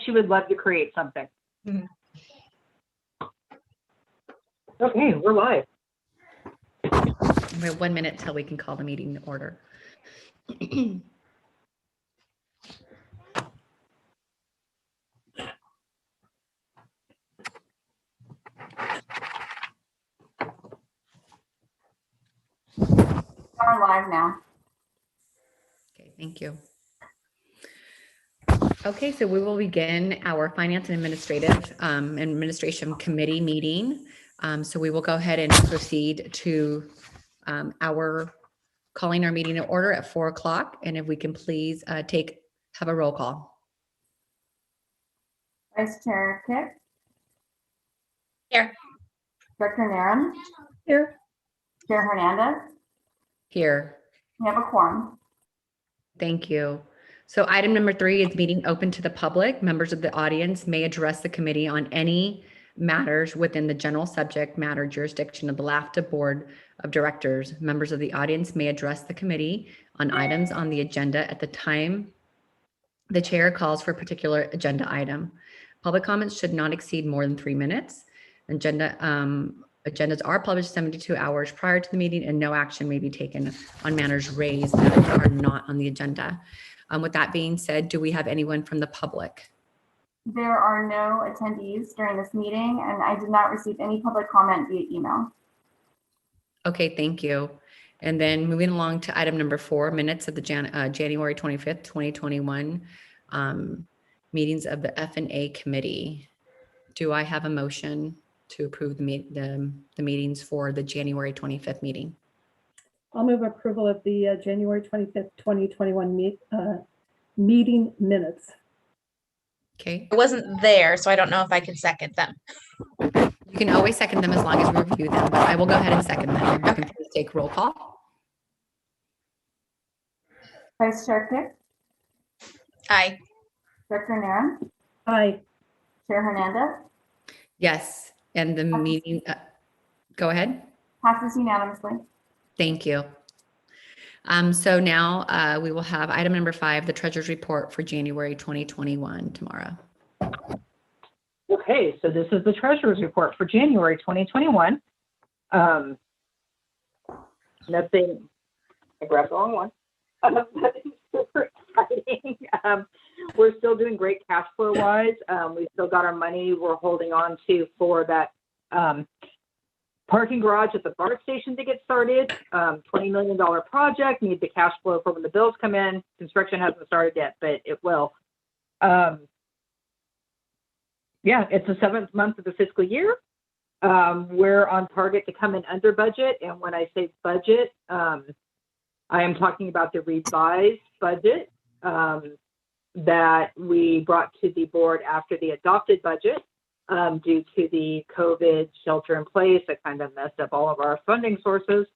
she would love to create something. Mhm. Okay, we're live. We have 1 minute till we can call the meeting to order. We're live now. Okay, thank you. Okay, so we will begin our Finance and Administration Committee meeting. So we will go ahead and proceed to calling our meeting to order at 4 o'clock. And if we can please have a roll call. Vice Chair Kick. Here. Director Narum. Here. Chair Hernandez. Here. We have a quorum. Thank you. So item number 3 is meeting open to the public. Members of the audience may address the committee on any matters within the general subject matter jurisdiction of the LAFTA Board of Directors. Members of the audience may address the committee on items on the agenda at the time the chair calls for a particular agenda item. Public comments should not exceed more than 3 minutes. Agendas are published 72 hours prior to the meeting, and no action may be taken on matters raised that are not on the agenda. With that being said, do we have anyone from the public? There are no attendees during this meeting, and I did not receive any public comment via email. Okay, thank you. And then moving along to item number 4, minutes of the January 25th, 2021 meetings of the F&A committee. Do I have a motion to approve the meetings for the January 25th meeting? I'll move approval of the January 25th, 2021 meeting minutes. Okay, I wasn't there, so I don't know if I can second them. you can always second them as long as we review them, but I will go ahead and second them. You can please take roll call. Vice Chair Kick. Aye. Director Narum. Aye. Chair Hernandez. Yes, and the meeting, go ahead. Passes unanimously. Thank you. So now we will have item number 5, the treasurer's report for January 2021 tomorrow. Okay, so this is the treasurer's report for January 2021. Nothing, I grabbed the wrong one. Nothing super exciting. We're still doing great cash flow wise. We still got our money we're holding on to for that parking garage at the BART station to get started. $20 million project, need the cash flow for when the bills come in. Construction hasn't started yet, but it will. Yeah, it's the 7th month of the fiscal year. We're on target to come in under budget. And when I say budget, I am talking about the revised budget that we brought to the board after the adopted budget due to the COVID shelter in place that kind of messed up all of our funding sources.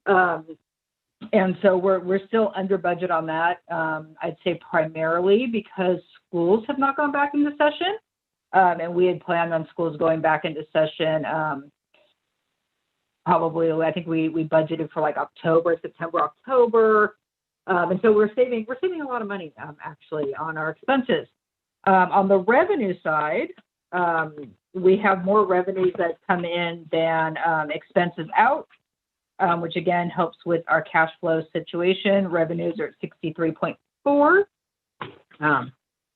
And so we're still under budget on that. I'd say primarily because schools have not gone back into session. And we had planned on schools going back into session probably, I think we budgeted for like September, October. And so we're saving a lot of money actually on our expenses. On the revenue side, we have more revenues that come in than expenses out, which again helps with our cash flow situation. Revenues are at 63.4.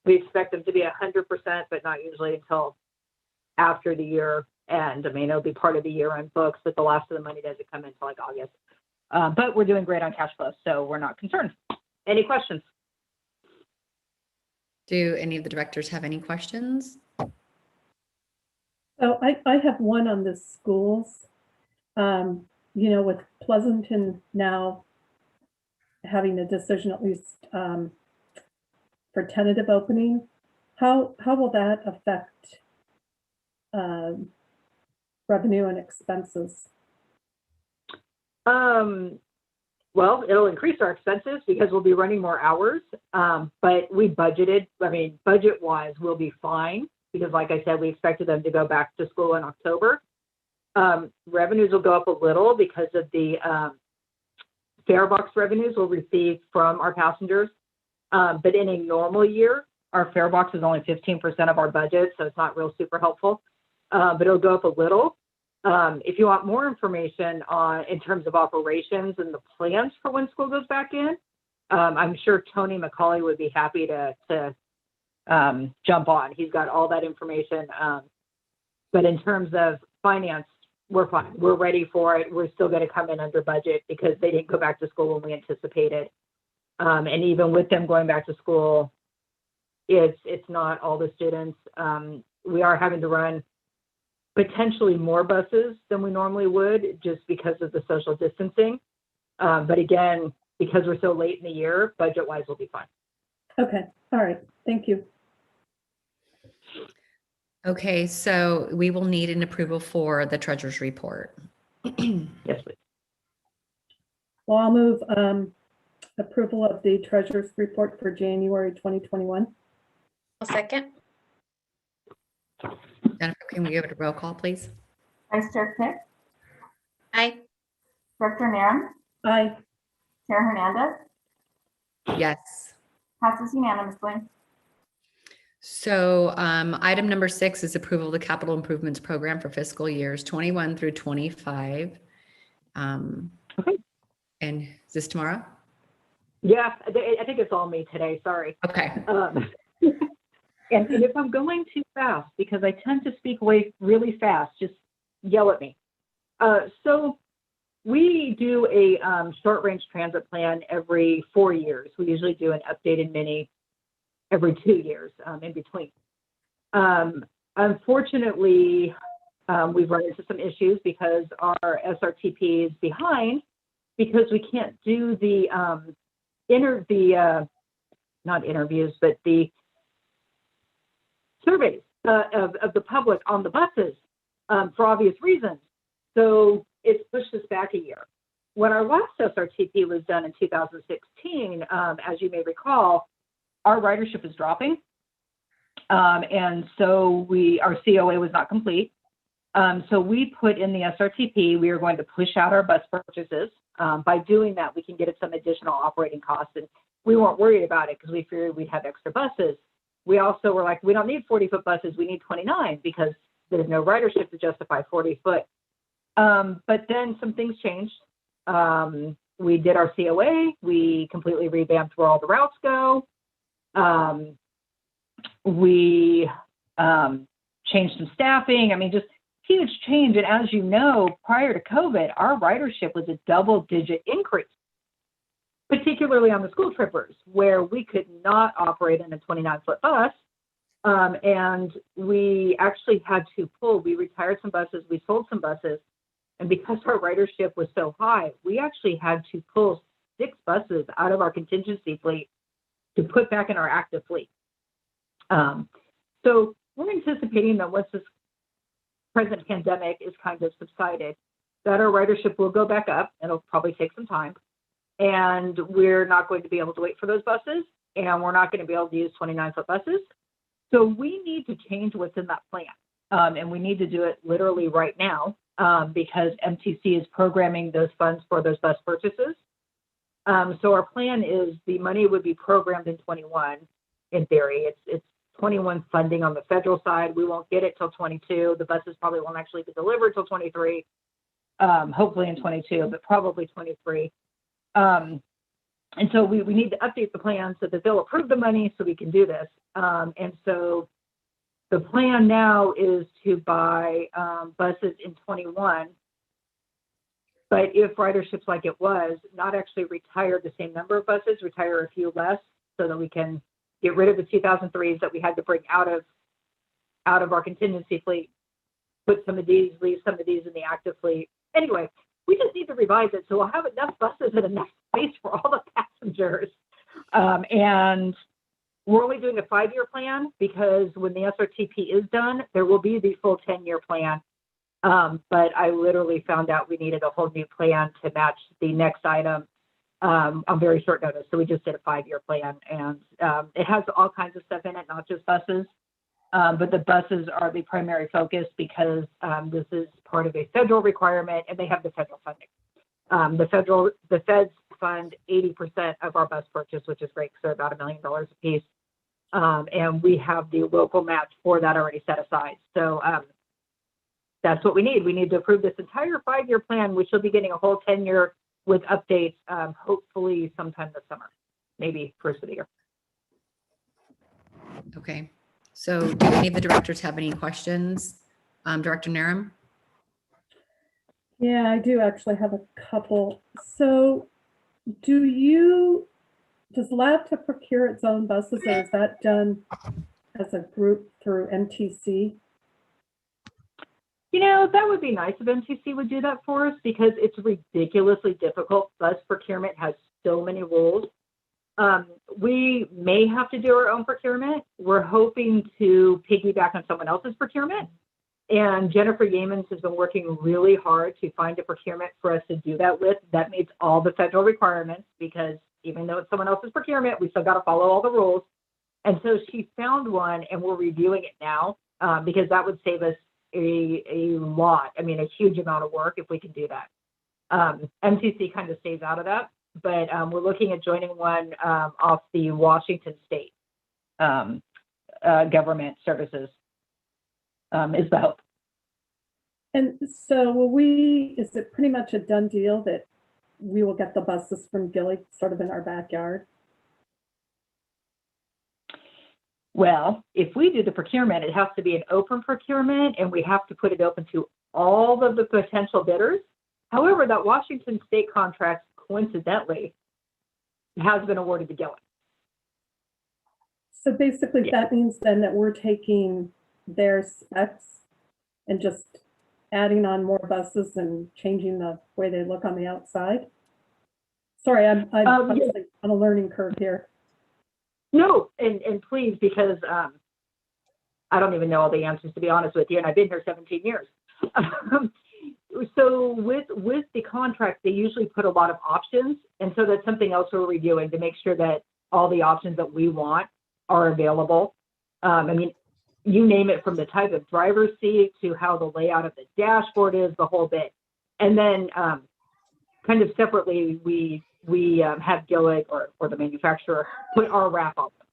We expect them to be 100%, but not usually until after the year end. I mean, it'll be part of the year-end books, but the last of the money doesn't come in until like August. But we're doing great on cash flow, so we're not concerned. Any questions? Do any of the directors have any questions? So I have one on the schools. With Pleasanton now having a decision at least for tentative opening, how will that affect revenue and expenses? Well, it'll increase our expenses because we'll be running more hours. But we budgeted, budget-wise, we'll be fine because like I said, we expected them to go back to school in October. Revenues will go up a little because of the fare box revenues we'll receive from our passengers. But in a normal year, Our fare box is only 15% of our budget, so it's not real super helpful, but it'll go up a little. If you want more information in terms of operations and the plans for when school goes back in, I'm sure Tony McCauley would be happy to jump on. He's got all that information. But in terms of finance, we're fine. We're ready for it. We're still going to come in under budget because they didn't go back to school when we anticipated. And even with them going back to school, it's not all the students. We are having to run potentially more buses than we normally would just because of the social distancing. But again, because we're so late in the year, budget-wise, we'll be fine. Okay, all right, thank you. Okay, so we will need an approval for the treasurer's report. Yes, please. Well, I'll move approval of the treasurer's report for January 2021. I'll second. Jennifer, can we give it a roll call, please? Vice Chair Pick, Aye. Director Narum, Aye. Chair Hernandez, Yes. passes unanimously. So item number 6 is approval of the capital improvements program for fiscal years 21 through 25. Okay. And is this tomorrow? Yeah, I think it's all me today. Sorry. Okay. And if I'm going too fast, because I tend to speak away really fast, just yell at me. So we do a short-range transit plan every 4 years. We usually do an updated mini every 2 years in between. Unfortunately, we've run into some issues because our SRTP is behind because we can't do the not interviews, but the surveys of the public on the buses for obvious reasons. So it's pushed us back a year. When our last SRTP was done in 2016, as you may recall, our ridership is dropping. And so our COA was not complete. So we put in the SRTP, we are going to push out our bus purchases. By doing that, we can get some additional operating costs. And we weren't worried about it because we figured we'd have extra buses. We also were like, we don't need 40-foot buses, we need 29 because there's no ridership to justify 40-foot. But then some things changed. We did our COA, we completely revamped where all the routes go. We changed some staffing. I mean, just huge change. And as you know, prior to COVID, our ridership was a double-digit increase, particularly on the school trippers, where we could not operate in a 29-foot bus. And we actually had to pull. We retired some buses. We sold some buses. And because our ridership was so high, we actually had to pull 6 buses out of our contingency fleet to put back in our active fleet. So we're anticipating that once this present pandemic is kind of subsided, that our ridership will go back up. It'll probably take some time. And we're not going to be able to wait for those buses. And we're not going to be able to use 29-foot buses. So we need to change what's in that plan. And we need to do it literally right now because MTC is programming those funds for those bus purchases. So our plan is the money would be programmed in 21 in theory. It's 21 funding on the federal side. We won't get it till 22. The buses probably won't actually be delivered till 23, hopefully in 22, but probably 23. And so we need to update the plan so that they'll approve the money so we can do this. And so the plan now is to buy buses in 21, but if ridership's like it was, not actually retire the same number of buses, retire a few less so that we can get rid of the 2003s that we had to bring out of our contingency fleet, put some of these, leave some of these in the active fleet. Anyway, we just need to revise it so we'll have enough buses and enough space for all the passengers. And we're only doing a 5-year plan because when the SRTP is done, there will be the full 10-year plan. But I literally found out we needed a whole new plan to match the next item on very short notice. So we just did a 5-year plan, and it has all kinds of stuff in it, not just buses. But the buses are the primary focus because this is part of a federal requirement, and they have the federal funding. The feds fund 80% of our bus purchase, which is great because they're about $1 million a piece. And we have the local match for that already set aside. So that's what we need. We need to approve this entire 5-year plan, which will be getting a whole 10-year with updates, hopefully sometime this summer, maybe first of the year. Okay. So do any of the directors have any questions? Director Narum? Yeah, I do actually have a couple. So does LAFTA procure its own buses, or is that done as a group through MTC? You know, that would be nice if MTC would do that for us because it's ridiculously difficult. Bus procurement has so many rules. We may have to do our own procurement. We're hoping to piggyback on someone else's procurement. And Jennifer Yeamans has been working really hard to find a procurement for us to do that with. That meets all the federal requirements because even though it's someone else's procurement, we still got to follow all the rules. And so she found one and we're reviewing it now because that would save us a lot. I mean, a huge amount of work if we can do that. MTC kind of stays out of that, but we're looking at joining one off the Washington State government services. Is the hope. And so is it pretty much a done deal that we will get the buses from Gillig sort of in our backyard? Well, if we do the procurement, it has to be an open procurement and we have to put it open to all of the potential bidders. However, that Washington State contract coincidentally has been awarded to Gillig. So basically that means then that we're taking their specs and just adding on more buses and changing the way they look on the outside. Sorry, I'm obviously on a learning curve here. No, and please, because I don't even know all the answers, to be honest with you, and I've been here 17 years. So with the contract, they usually put a lot of options, and so that's something else we're reviewing to make sure that all the options that we want are available. I mean, you name it, from the type of driver's seat to how the layout of the dashboard is, the whole bit. And then kind of separately, we have Gillig or the manufacturer put our wrap on them.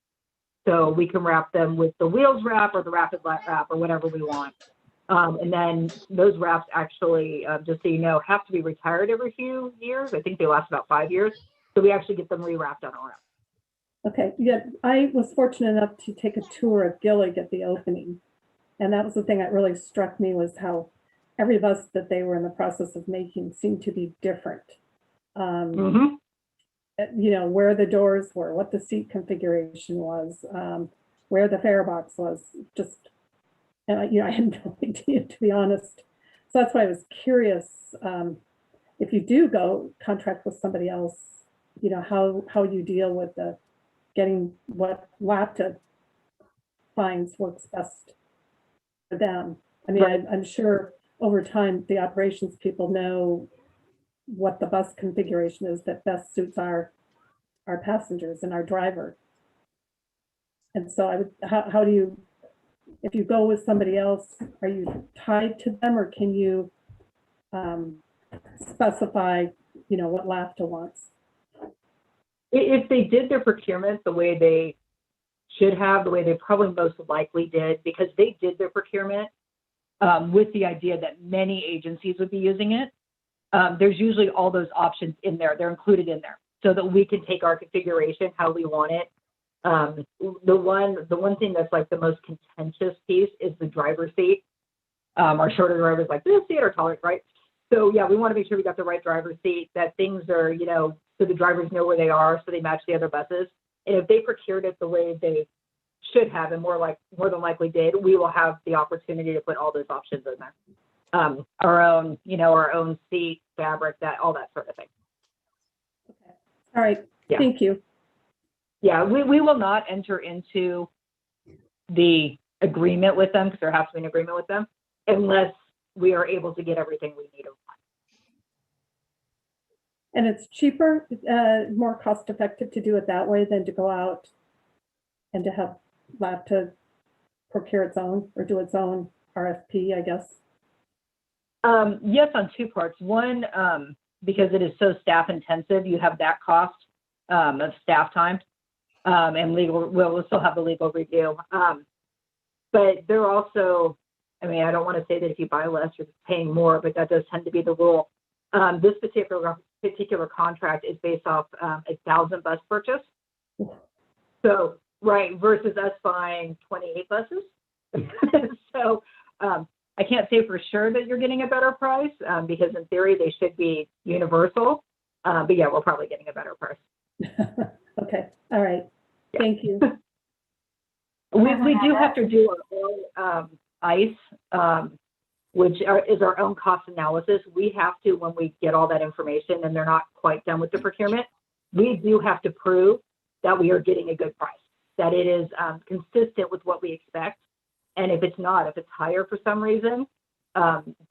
So we can wrap them with the wheels wrap or the rapid wrap or whatever we want. And then those wraps actually, just so you know, have to be retired every few years. I think they last about 5 years. So we actually get them rewrapped on our wrap. Okay, yeah, I was fortunate enough to take a tour of Gillig at the opening. And that was the thing that really struck me, was how every bus that they were in the process of making seemed to be different. You know, where the doors were, what the seat configuration was, where the fare box was, just, and you know, I had no idea, to be honest. So that's why I was curious, if you do go contract with somebody else, you know, how you deal with the getting what LAFTA finds works best for them. I mean, Right. I'm sure over time, the operations people know what the bus configuration is that best suits our passengers and our driver. And so I would, how do you, if you go with somebody else, are you tied to them, or can you specify, you know, what LAFTA wants? If they did their procurement the way they should have, the way they probably most likely did, because they did their procurement with the idea that many agencies would be using it, there's usually all those options in there. They're included in there so that we can take our configuration how we want it. The one thing that's like the most contentious piece is the driver's seat. Our shorter drivers like this seat, or taller, right? So yeah, we want to make sure we got the right driver's seat, that things are, you know, so the drivers know where they are, so they match the other buses. And if they procured it the way they should have, and more than likely did, we will have the opportunity to put all those options in there. Our own, you know, our own seat, fabric, that, all that sort of thing. Okay. All right. Yeah. Thank you. Yeah, we will not enter into the agreement with them, because there has to be an agreement with them, unless we are able to get everything we need. And it's cheaper, more cost effective to do it that way than to go out and to have LAFTA procure its own, or do its own RFP, I guess. Yes, on two parts. One, because it is so staff intensive, you have that cost of staff time. and legal, we'll still have the legal review. But they're also, I mean, I don't want to say that if you buy less, you're paying more, but that does tend to be the rule. This particular contract is based off 1,000 bus purchase. So, right, versus us buying 28 buses. So I can't say for sure that you're getting a better price because in theory they should be universal. But yeah, we're probably getting a better price. Okay, all right. Yeah. Thank you. We do have to do our own ICE, which is our own cost analysis. We have to, when we get all that information and they're not quite done with the procurement, we do have to prove that we are getting a good price, that it is consistent with what we expect. And if it's not, if it's higher for some reason,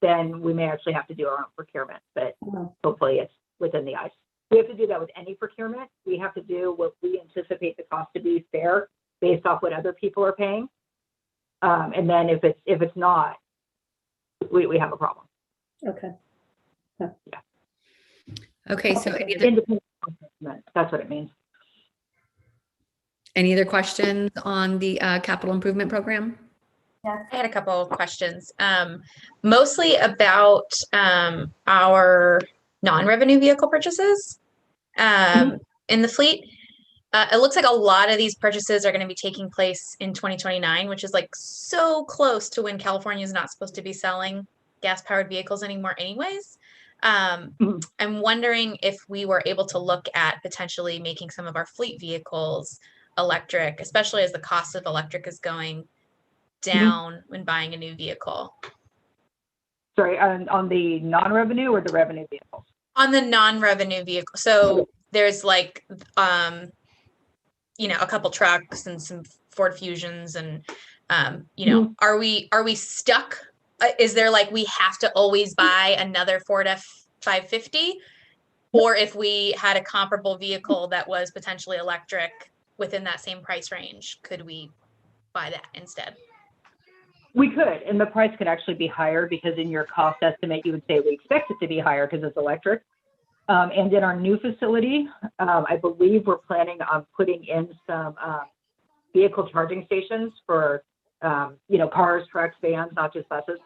then we may actually have to do our own procurement, but hopefully it's within the ICE. We have to do that with any procurement. We have to do what we anticipate the cost to be fair based off what other people are paying. And then if it's not, we have a problem. Okay. Okay, so Independent assessment, that's what it means. any other questions on the capital improvement program? Yes. I had a couple of questions, mostly about our non-revenue vehicle purchases in the fleet. It looks like a lot of these purchases are going to be taking place in 2029, which is like so close to when California is not supposed to be selling gas-powered vehicles anymore anyways. I'm wondering if we were able to look at potentially making some of our fleet vehicles electric, especially as the cost of electric is going down when buying a new vehicle. Sorry, on the non-revenue or the revenue vehicles? On the non-revenue vehicle. So there's like, a couple trucks and some Ford Fusions and, are we stuck? Is there like, we have to always buy another Ford F-550? Or if we had a comparable vehicle that was potentially electric within that same price range, could we buy that instead? We could, and the price could actually be higher because in your cost estimate, you would say we expect it to be higher because it's electric. And in our new facility, I believe we're planning on putting in some vehicle charging stations for, cars, trucks, vans, not just buses,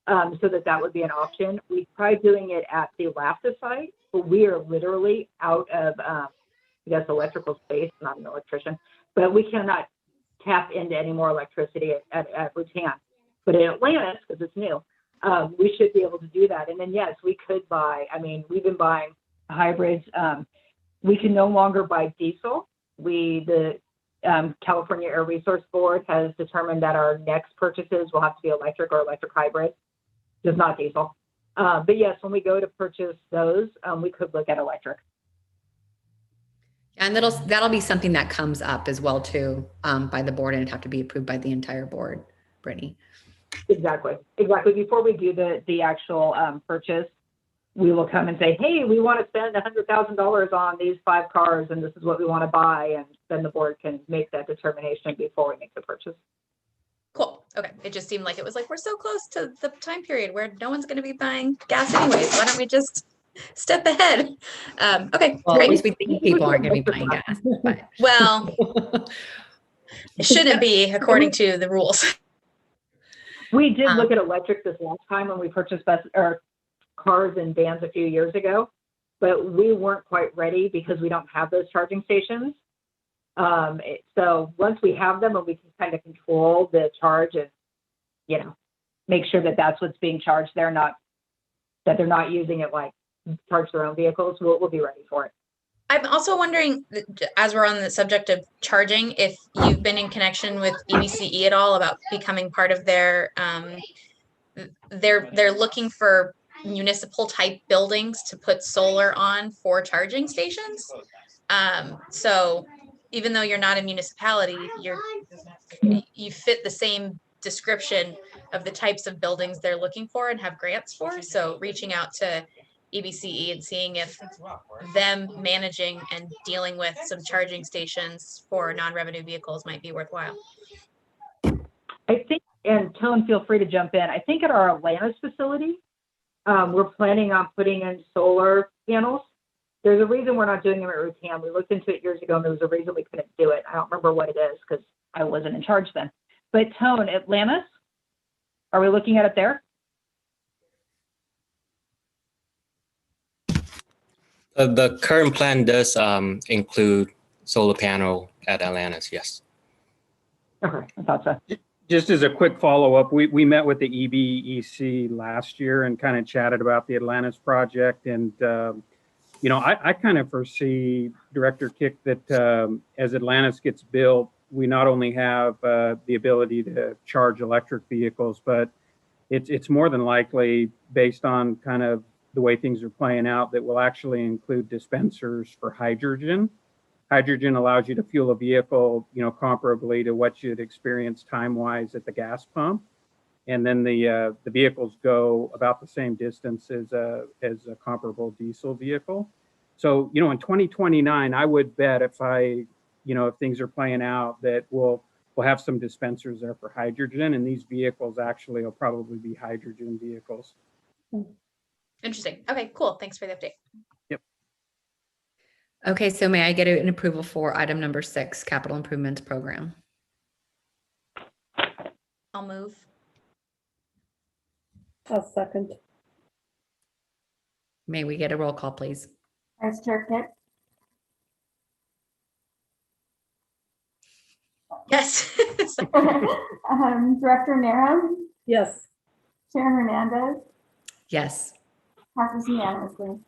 so that would be an option. We tried doing it at the LAFTA site, but we are literally out of, electrical space. I'm not an electrician, but we cannot tap into any more electricity at Rutan. But in Atlantis, because it's new, we should be able to do that. And then, yes, we could buy, we've been buying hybrids. We can no longer buy diesel. The California Air Resource Board has determined that our next purchases will have to be electric or electric hybrid, just not diesel. But yes, when we go to purchase those, we could look at electric. And that'll be something that comes up as well too, by the board, and it'd have to be approved by the entire board, Brittany. Exactly. Before we do the actual purchase, we will come and say, hey, we want to spend $100,000 on these 5 cars, and this is what we want to buy, and then the board can make that determination before we make the purchase. Cool. Okay. It just seemed like it was like, we're so close to the time period where no one's going to be buying gas anyways. Why don't we just step ahead? Okay, Well, great. at least we think people aren't going to be buying gas. But. Well, it shouldn't be according to the rules. We did look at electric this last time when we purchased cars and vans a few years ago, but we weren't quite ready because we don't have those charging stations. So once we have them and we can kind of control the charge and, make sure that that's what's being charged, that they're not using it like charge their own vehicles, we'll be ready for it. I'm also wondering, as we're on the subject of charging, if you've been in connection with EBCE at all about becoming part of their, they're looking for municipal type buildings to put solar on for charging stations. So even though you're not a municipality, you fit the same description of the types of buildings they're looking for and have grants for. So reaching out to EBCE and seeing if them managing and dealing with some charging stations for non-revenue vehicles might be worthwhile. I think, and Tone, feel free to jump in. I think at our Atlantis facility, we're planning on putting in solar panels There's a reason we're not doing them at Rutan. We looked into it years ago, and there was a reason we couldn't do it. I don't remember what it is because I wasn't in charge then. But Tone, Atlantis, are we looking at it there? The current plan does include solar panel at Atlantis, yes. Okay, I thought so. Just as a quick follow-up, we met with the EBEC last year and kind of chatted about the Atlantis project. And, you know, I kind of foresee, Director Kick, that as Atlantis gets built, we not only have the ability to charge electric vehicles, but it's more than likely, based on kind of the way things are playing out, that will actually include dispensers for hydrogen. Hydrogen allows you to fuel a vehicle, you know, comparably to what you'd experience time-wise at the gas pump. And then the vehicles go about the same distance as a comparable diesel vehicle. So, you know, in 2029, I would bet if things are playing out, that we'll have some dispensers there for hydrogen, and these vehicles actually will probably be hydrogen vehicles. Interesting. Okay, cool. Thanks for the update. Okay, so may I get an approval for item number 6, capital improvements program? I'll move. I'll second. May we get a roll call, please? Vice Chair Kick, Yes. Director Nara, Yes. Chair Hernandez, Yes. passes unanimously.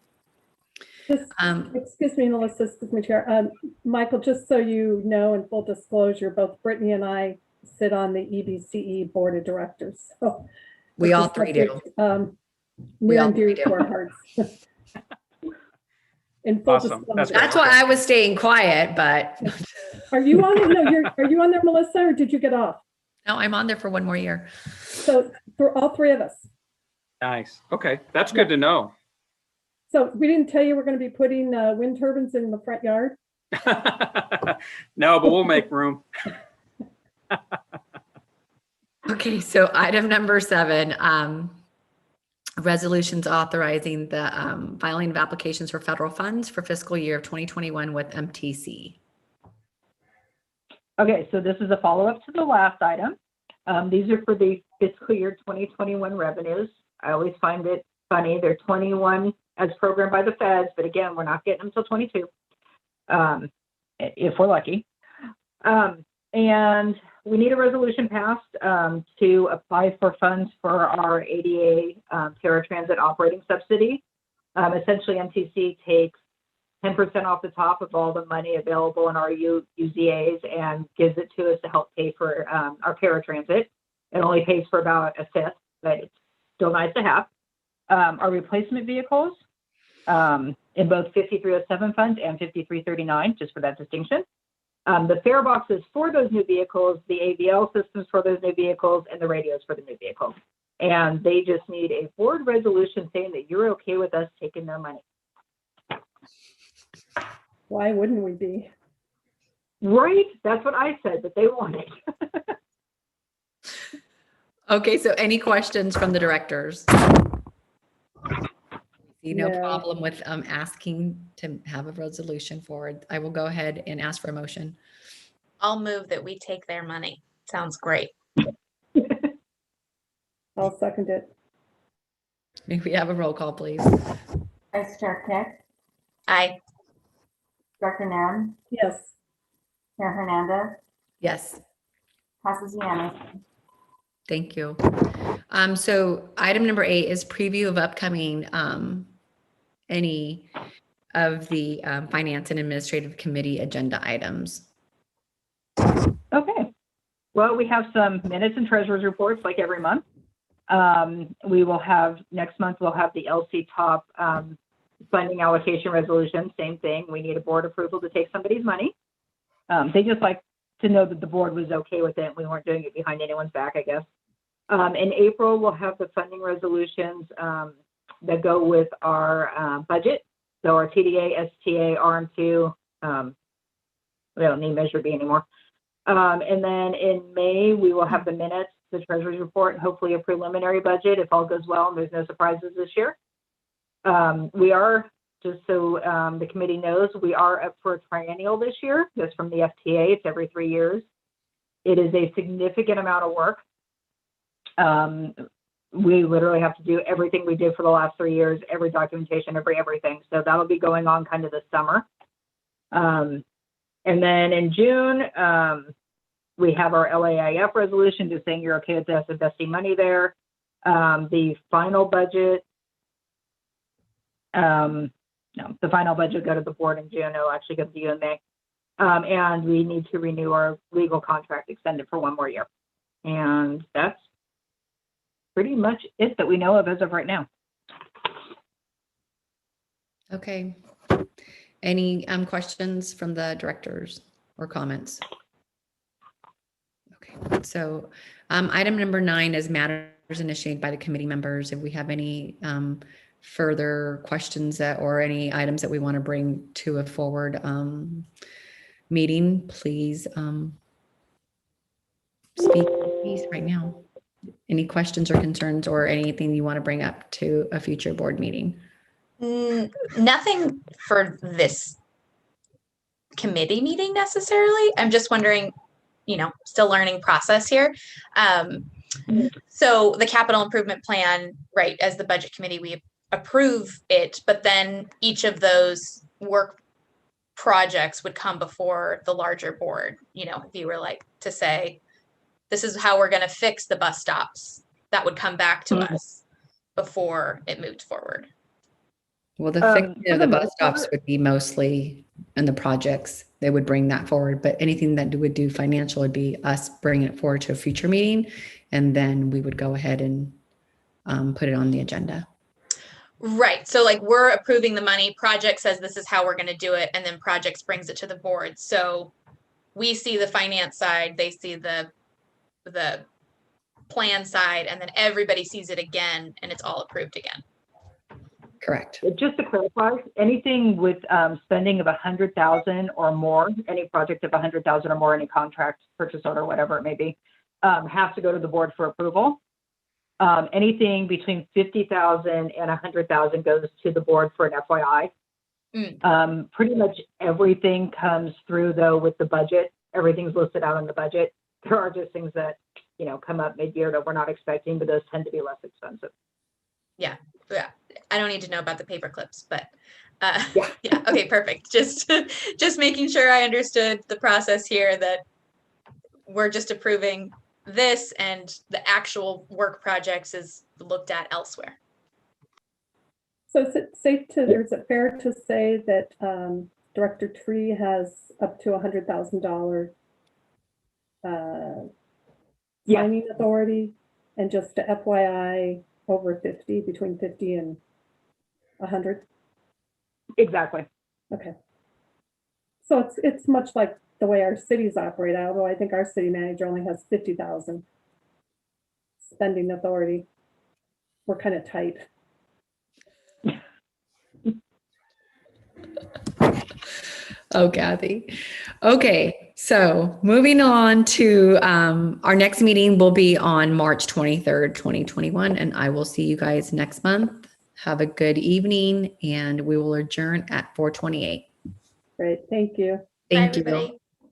Just, excuse me, Melissa, excuse me, Chair. Michael, just so you know, in full disclosure, both Brittany and I sit on the EBCE Board of Directors. So We this all is three do. Near all and dear three do. to our hearts. In full Awesome. That's disclosure. great. That's why I was staying quiet, but Are you on it? No, are you on there, Melissa, or did you get off? no, I'm on there for one more year. So for all three of us. Nice. Okay, that's good to know. So we didn't tell you we're going to be putting wind turbines in the front yard. No, but we'll make room. Okay, so item number 7, resolutions authorizing the filing of applications for federal funds for fiscal year of 2021 with MTC. Okay, so this is a follow-up to the last item. These are for the fiscal year 2021 revenues. I always find it funny. They're 21 as programmed by the feds, but again, we're not getting them until 22, if we're lucky. And we need a resolution passed to apply for funds for our ADA paratransit operating subsidy. Essentially, MTC takes 10% off the top of all the money available in our UZAs and gives it to us to help pay for our paratransit. It only pays for about a fifth, but it's still nice to have. Our replacement vehicles in both 5307 funds and 5339, just for that distinction. The fare boxes for those new vehicles, the AVL systems for those new vehicles, and the radios for the new vehicles. And they just need a board resolution saying that you're okay with us taking their money. Why wouldn't we be? Right? That's what I said, that they wanted. Okay, so any questions from the directors? See no No. problem with asking to have a resolution forward. I will go ahead and ask for a motion. I'll move that we take their money. Sounds great. I'll second it. May we have a roll call, please? Vice Chair Kick, Aye. Director Nara, Yes. Chair Hernandez, Yes. passes unanimously. Thank you. So item number 8 is preview of upcoming any of the Finance and Administrative Committee agenda items. Okay. Well, we have some minutes and treasurer's reports like every month. We will have, next month, we'll have the LC Top funding allocation resolution. Same thing. We need a board approval to take somebody's money. They just like to know that the board was okay with it. We weren't doing it behind anyone's back, I guess. In April, we'll have the funding resolutions that go with our budget. So our TDA, STA, RM2, we don't need Measure B anymore. And then in May, we will have the minutes, the treasurer's report, and hopefully a preliminary budget if all goes well and there's no surprises this year. We are just so the committee knows, we are up for a triennial this year. That's from the FTA. It's every 3 years. It is a significant amount of work. We literally have to do everything we did for the last 3 years, every documentation, everything. So that'll be going on kind of this summer. And then in June, we have our LAIF resolution just saying you're okay with us investing money there. The final budget, no, the final budget go to the board in June. It'll actually go to you in May. And we need to renew our legal contract, extended for 1 more year. And that's pretty much it that we know of as of right now. Okay. Any questions from the directors or comments? Okay, so item number 9 is matters initiated by the committee members. If we have any further questions or any items that we want to bring to a forward meeting, please speak right now. Any questions or concerns or anything you want to bring up to a future board meeting? Nothing for this committee meeting necessarily. I'm just wondering, still learning process here. So the capital improvement plan, right, as the budget committee, we approve it, but then each of those work projects would come before the larger board. If you were like to say, this is how we're going to fix the bus stops, that would come back to us before it moved forward. Well, the fixing of the bus stops would be mostly in the projects. They would bring that forward, but anything that would do financial would be us bringing it forward to a future meeting. And then we would go ahead and put it on the agenda. Right. So like we're approving the money, project says this is how we're going to do it. And then projects brings it to the board. So we see the finance side, they see the plan side, and then everybody sees it again and it's all approved again. Correct. Just to clarify, anything with spending of 100,000 or more, any project of 100,000 or more, any contract, purchase order, whatever it may be, has to go to the board for approval. Anything between 50,000 and 100,000 goes to the board for an FYI. Pretty much everything comes through though with the budget. Everything's listed out in the budget. There are just things that, come up mid-year that we're not expecting, but those tend to be less expensive. Yeah. I don't need to know about the paper clips, but Yeah. yeah. Okay, perfect. Just making sure I understood the process here, that we're just approving this and the actual work projects is looked at elsewhere. So is it fair to say that Director Tree has up to $100,000 signing authority, and just to FYI, over 50, between 50 and 100? Exactly. Okay. So it's much like the way our cities operate, although I think our city manager only has 50,000 spending authority. We're kind of tight. Oh, Kathy. Okay, so moving on to our next meeting will be on March 23rd, 2021, and I will see you guys next month. Have a good evening, and we will adjourn at 4:28. Great, thank you. Thank Bye, you. everybody.